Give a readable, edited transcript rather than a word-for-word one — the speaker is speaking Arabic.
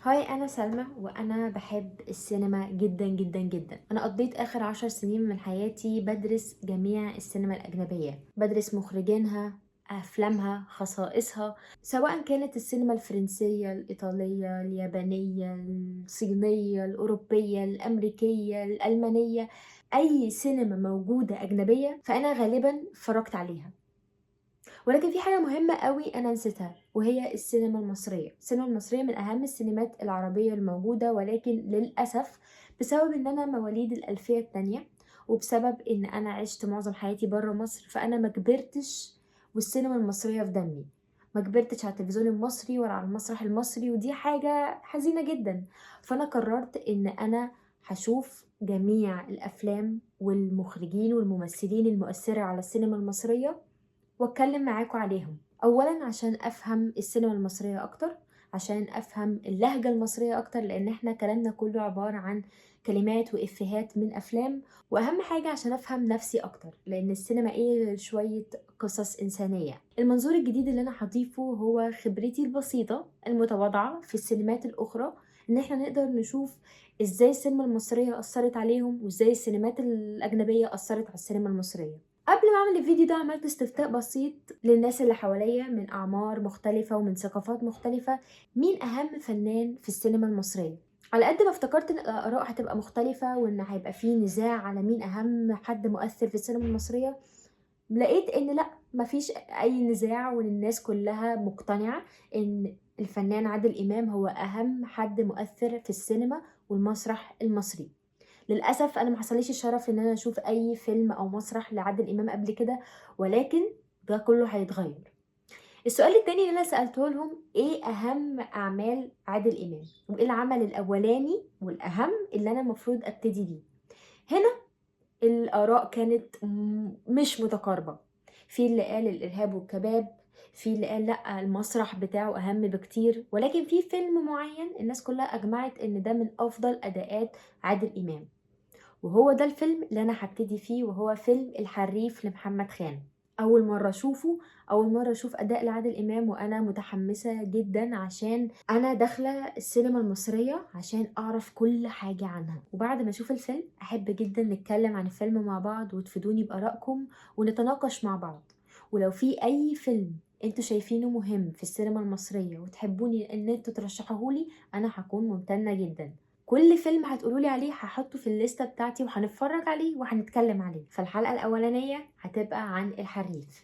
هاي، أنا سلمى وأنا بحب السينما جدا جدا جدا. أنا قضيت آخر 10 سنين من حياتي بدرس جميع السينما الأجنبية، بدرس مخرجينها، أفلامها، خصائصها، سواء كانت السينما الفرنسية، الإيطالية، اليابانية، الصينية، الأوروبية، الأمريكية، الألمانية. أي سينما موجودة أجنبية فأنا غالبا اتفرجت عليها. ولكن في حاجة مهمة قوي أنا نسيتها، وهي السينما المصرية. السينما المصرية من أهم السينمات العربية الموجودة، ولكن للأسف بسبب إن أنا مواليد الألفية التانية، وبسبب إن أنا عشت معظم حياتي برا مصر، فأنا ما كبرتش والسينما المصرية في دمي. ما كبرتش على التلفزيون المصري ولا على المسرح المصري، ودي حاجة حزينة جدا. فأنا قررت إن أنا هشوف جميع الأفلام والمخرجين والممثلين المؤثرة على السينما المصرية واتكلم معاكم عليهم. اولا عشان افهم السينما المصرية اكتر، عشان افهم اللهجة المصرية اكتر، لان احنا كلامنا كله عبارة عن كلمات وافيهات من افلام. واهم حاجة عشان افهم نفسي اكتر، لان السينما ايه غير شوية قصص انسانية. المنظور الجديد اللي انا هضيفه هو خبرتي البسيطة المتواضعة في السينمات الاخرى، ان احنا نقدر نشوف ازاي السينما المصرية اثرت عليهم، وازاي السينمات الاجنبية اثرت على السينما المصرية. قبل ما اعمل الفيديو ده عملت استفتاء بسيط للناس اللي حواليا من اعمار مختلفة ومن ثقافات مختلفة: مين اهم فنان في السينما المصرية؟ على قد ما افتكرت ان الاراء هتبقى مختلفة وان هيبقى فيه نزاع على مين اهم حد مؤثر في السينما المصرية، لقيت ان لا، مفيش اي نزاع، وان الناس كلها مقتنعة ان الفنان عادل امام هو اهم حد مؤثر في السينما والمسرح المصري. للاسف انا ما حصليش الشرف ان انا اشوف اي فيلم او مسرح لعادل امام قبل كده، ولكن ده كله هيتغير. السؤال التاني اللي انا سالته لهم: ايه اهم اعمال عادل امام، وايه العمل الاولاني والاهم اللي انا المفروض ابتدي بيه؟ هنا الاراء كانت مش متقاربه. في اللي قال الارهاب والكباب، في اللي قال لا المسرح بتاعه اهم بكتير، ولكن في فيلم معين الناس كلها اجمعت ان ده من افضل اداءات عادل امام، وهو ده الفيلم اللي انا هبتدي فيه، وهو فيلم الحريف لمحمد خان. اول مره اشوفه، اول مره اشوف اداء لعادل امام، وانا متحمسه جدا عشان انا داخله السينما المصريه عشان اعرف كل حاجه عنها. وبعد ما اشوف الفيلم احب جدا نتكلم عن الفيلم مع بعض وتفيدوني بارائكم ونتناقش مع بعض. ولو في اي فيلم انتوا شايفينه مهم في السينما المصريه وتحبوني ان انتوا ترشحوهولي، انا هكون ممتنه جدا. كل فيلم هتقولولي عليه هحطه في الليستة بتاعتي وهنتفرج عليه وهنتكلم عليه. فالحلقة الأولانية هتبقى عن الحريف.